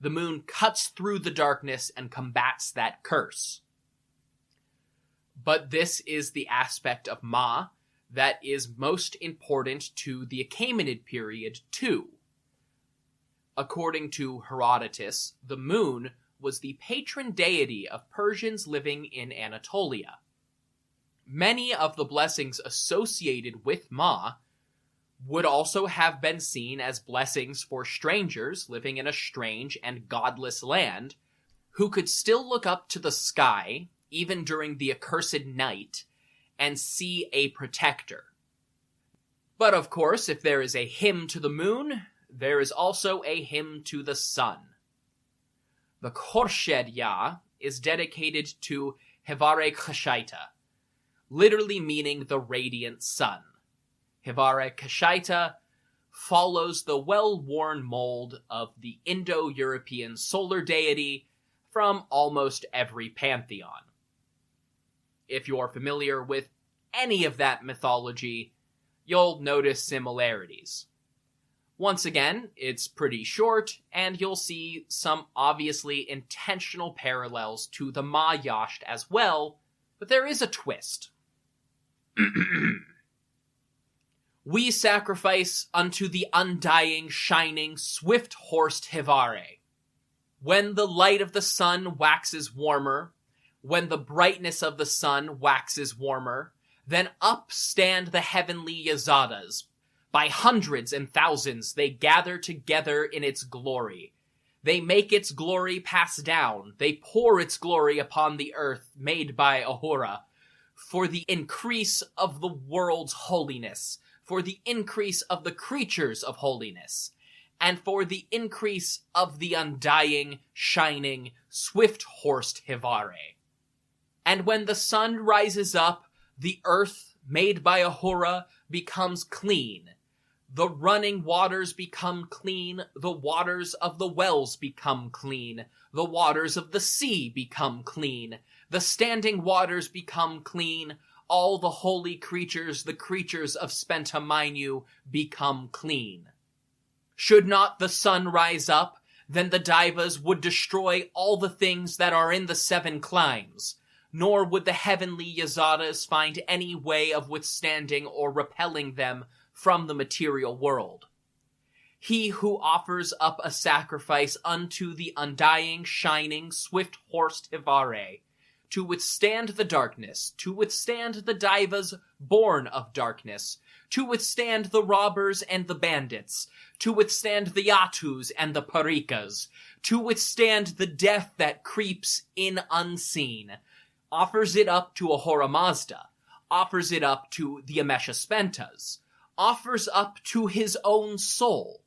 The moon cuts through the darkness and combats that curse. But this is the aspect of Ma that is most important to the Achaemenid period too. According to Herodotus, the moon was the patron deity of Persians living in Anatolia. Many of the blessings associated with Ma would also have been seen as blessings for strangers living in a strange and godless land who could still look up to the sky, even during the accursed night, and see a protector. But of course, if there is a hymn to the moon, there is also a hymn to the sun. The Khorshed Ya is dedicated to Hevare Khashaita, literally meaning the radiant sun. Hevare Khashaita follows the well-worn mold of the Indo-European solar deity from almost every pantheon. If you're familiar with any of that mythology, you'll notice similarities. Once again, it's pretty short, and you'll see some obviously intentional parallels to the Ma Yasht as well, but there is a twist. We sacrifice unto the undying, shining, swift-horsed Hevare. When the light of the sun waxes warmer, when the brightness of the sun waxes warmer, then up stand the heavenly Yazatas. By hundreds and thousands they gather together in its glory. They make its glory pass down. They pour its glory upon the earth made by Ahura, for the increase of the world's holiness, for the increase of the creatures of holiness, and for the increase of the undying, shining, swift-horsed Hevare. And when the sun rises up, the earth made by Ahura becomes clean. The running waters become clean, the waters of the wells become clean, the waters of the sea become clean, the standing waters become clean, all the holy creatures, the creatures of Spentamainu, become clean. Should not the sun rise up, then the Daivas would destroy all the things that are in the seven climes, nor would the heavenly Yazatas find any way of withstanding or repelling them from the material world. He who offers up a sacrifice unto the undying, shining, swift-horsed Hevare, to withstand the darkness, to withstand the Daivas born of darkness, to withstand the robbers and the bandits, to withstand the Yatus and the Parikas, to withstand the death that creeps in unseen, offers it up to Ahura Mazda, offers it up to the Ameshaspentas, offers up to his own soul.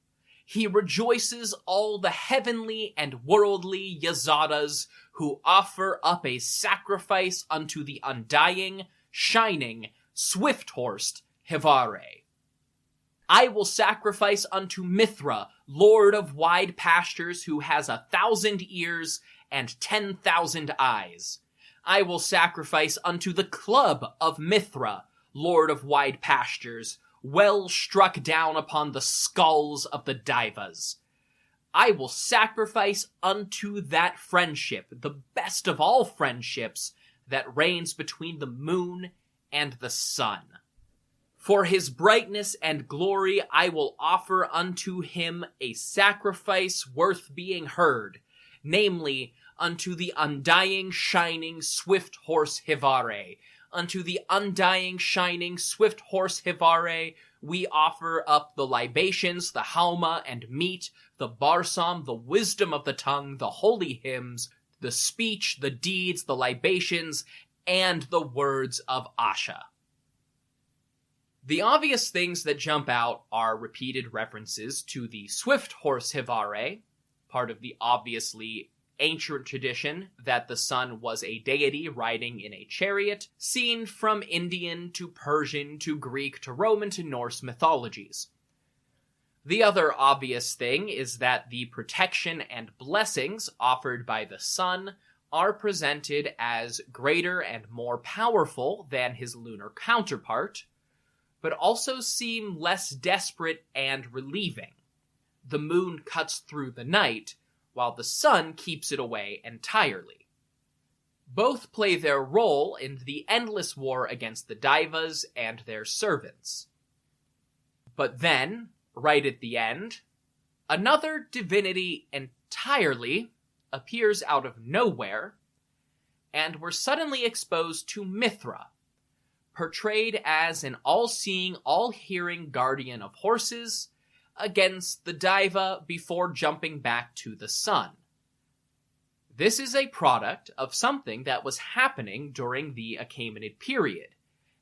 He rejoices all the heavenly and worldly Yazatas who offer up a sacrifice unto the undying, shining, swift-horsed Hevare. I will sacrifice unto Mithra, lord of wide pastures, who has 1,000 ears and 10,000 eyes. I will sacrifice unto the club of Mithra, lord of wide pastures, well struck down upon the skulls of the Daivas. I will sacrifice unto that friendship, the best of all friendships, that reigns between the moon and the sun. For his brightness and glory I will offer unto him a sacrifice worth being heard, namely, unto the undying, shining, swift-horse Hevare. Unto the undying, shining, swift-horse Hevare we offer up the libations, the hauma and meat, the barsom, the wisdom of the tongue, the holy hymns, the speech, the deeds, the libations, and the words of Asha. The obvious things that jump out are repeated references to the swift-horse Hevare, part of the obviously ancient tradition that the sun was a deity riding in a chariot, seen from Indian to Persian to Greek to Roman to Norse mythologies. The other obvious thing is that the protection and blessings offered by the sun are presented as greater and more powerful than his lunar counterpart, but also seem less desperate and relieving. The moon cuts through the night, while the sun keeps it away entirely. Both play their role in the endless war against the Daivas and their servants. But then, right at the end, another divinity entirely appears out of nowhere, and we're suddenly exposed to Mithra, portrayed as an all-seeing, all-hearing guardian of horses against the Daiva before jumping back to the sun. This is a product of something that was happening during the Achaemenid period,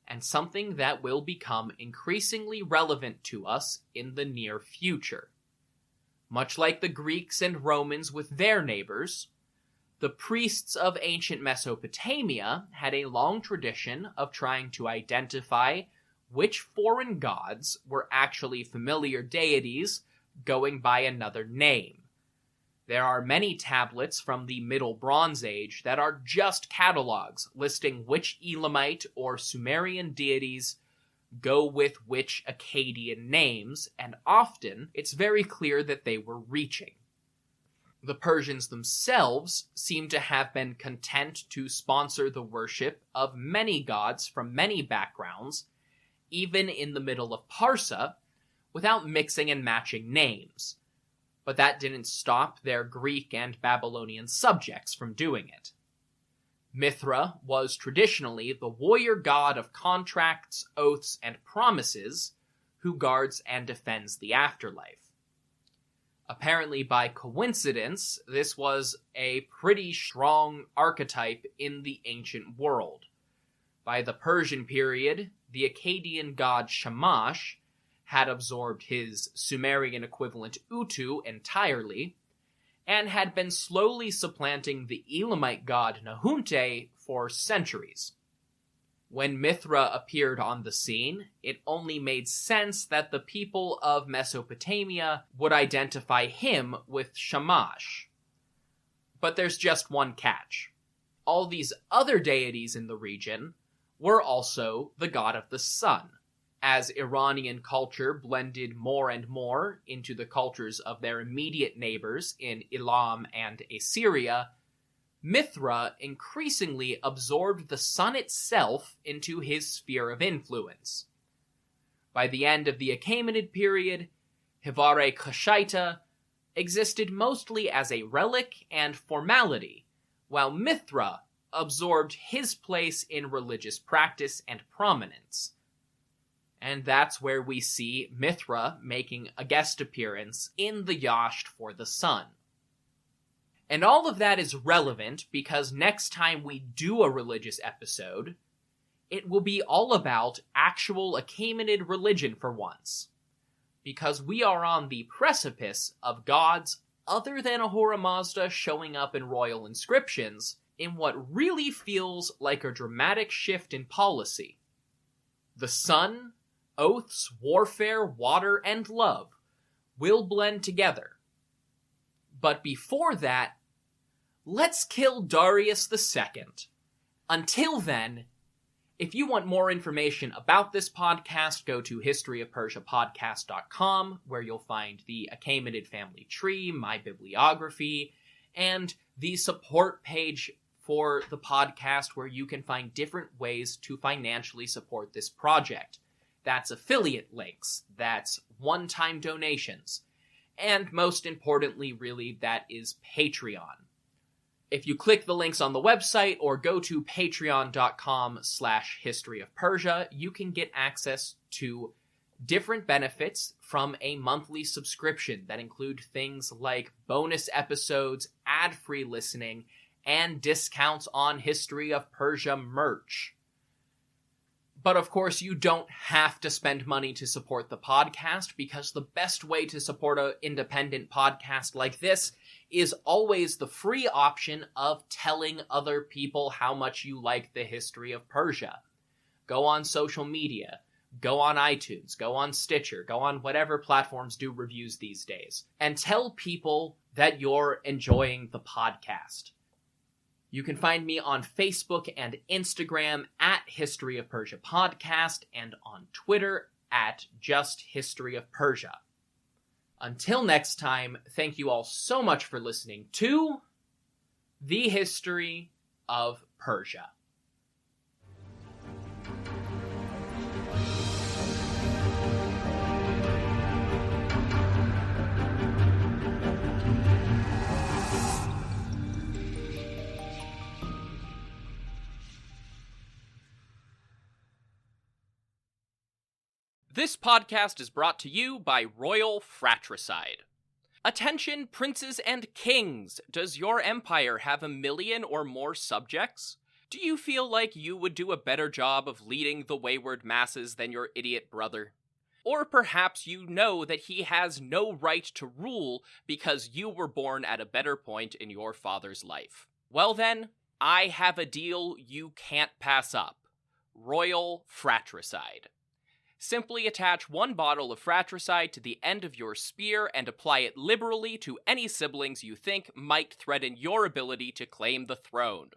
and something that will become increasingly relevant to us in the near future. Much like the Greeks and Romans with their neighbors, the priests of ancient Mesopotamia had a long tradition of trying to identify which foreign gods were actually familiar deities going by another name. There are many tablets from the Middle Bronze Age that are just catalogs listing which Elamite or Sumerian deities go with which Akkadian names, and often it's very clear that they were reaching. The Persians themselves seem to have been content to sponsor the worship of many gods from many backgrounds, even in the middle of Parsa, without mixing and matching names. But that didn't stop their Greek and Babylonian subjects from doing it. Mithra was traditionally the warrior god of contracts, oaths, and promises, who guards and defends the afterlife. Apparently by coincidence, this was a pretty strong archetype in the ancient world. By the Persian period, the Akkadian god Shamash had absorbed his Sumerian equivalent Utu entirely, and had been slowly supplanting the Elamite god Nahunte for centuries. When Mithra appeared on the scene, it only made sense that the people of Mesopotamia would identify him with Shamash. But there's just one catch. All these other deities in the region were also the god of the sun. As Iranian culture blended more and more into the cultures of their immediate neighbors in Elam and Assyria, Mithra increasingly absorbed the sun itself into his sphere of influence. By the end of the Achaemenid period, Hivare Kashaita existed mostly as a relic and formality, while Mithra absorbed his place in religious practice and prominence. And that's where we see Mithra making a guest appearance in the Yasht for the sun. And all of that is relevant because next time we do a religious episode, it will be all about actual Achaemenid religion for once. Because we are on the precipice of gods other than Ahura Mazda showing up in royal inscriptions in what really feels like a dramatic shift in policy. The sun, oaths, warfare, water, and love will blend together. But before that, let's kill Darius II. Until then, if you want more information about this podcast, go to historyofpersiapodcast.com, where you'll find the Achaemenid family tree, my bibliography, and the support page for the podcast, where you can find different ways to financially support this project. That's affiliate links, that's one-time donations, and most importantly, really, that is Patreon. If you click the links on the website or go to patreon.com/historyofpersia, you can get access to different benefits from a monthly subscription that include things like bonus episodes, ad-free listening, and discounts on History of Persia merch. But of course, you don't have to spend money to support the podcast, because the best way to support an independent podcast like this is always the free option of telling other people how much you like the history of Persia. Go on social media, go on iTunes, go on Stitcher, go on whatever platforms do reviews these days, and tell people that you're enjoying the podcast. You can find me on Facebook and Instagram at History of Persia Podcast, and on Twitter at Just History of Persia. Until next time, thank you all so much for listening to The History of Persia. This podcast is brought to you by Royal Fratricide. Attention, princes and kings! Does your empire have 1 million or more subjects? Do you feel like you would do a better job of leading the wayward masses than your idiot brother? Or perhaps you know that he has no right to rule because you were born at a better point in your father's life. Well then, I have a deal you can't pass up. Royal Fratricide. Simply attach 1 bottle of fratricide to the end of your spear and apply it liberally to any siblings you think might threaten your ability to claim the throne.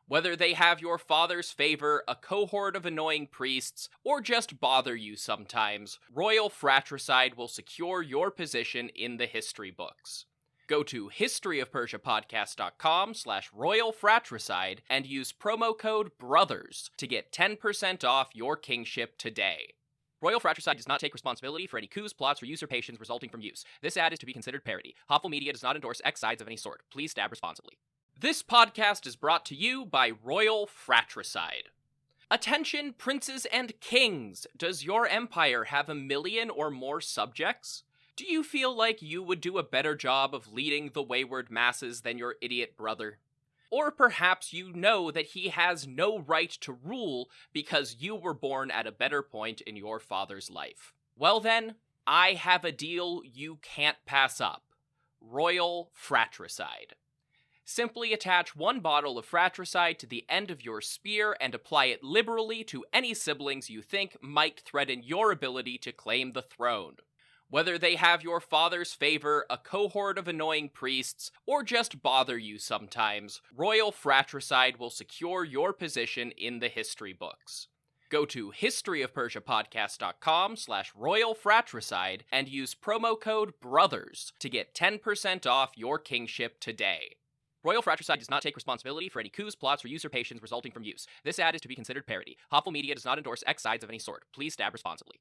Whether they have your father's favor, a cohort of annoying priests, or just bother you sometimes, Royal Fratricide will secure your position in the history books. Go to historyofpersiapodcast.com/Royal Fratricide and use promo code BROTHERS to get 10% off your kingship today. Royal Fratricide does not take responsibility for any coups, plots, or usurpations resulting from use. This ad is to be considered parody. Hopful Media does not endorse X sides of any sort. Please stab responsibly. This podcast is brought to you by Royal Fratricide. Attention, princes and kings! Does your empire have 1 million or more subjects? Do you feel like you would do a better job of leading the wayward masses than your idiot brother? Or perhaps you know that he has no right to rule because you were born at a better point in your father's life. Well then, I have a deal you can't pass up. Royal Fratricide. Simply attach 1 bottle of fratricide to the end of your spear and apply it liberally to any siblings you think might threaten your ability to claim the throne. Whether they have your father's favor, a cohort of annoying priests, or just bother you sometimes, Royal Fratricide will secure your position in the history books. Go to historyofpersiapodcast.com/Royal Fratricide and use promo code BROTHERS to get 10% off your kingship today. Royal Fratricide does not take responsibility for any coups, plots, or usurpations resulting from use. This ad is to be considered parody. Hopful Media does not endorse X sides of any sort. Please stab responsibly.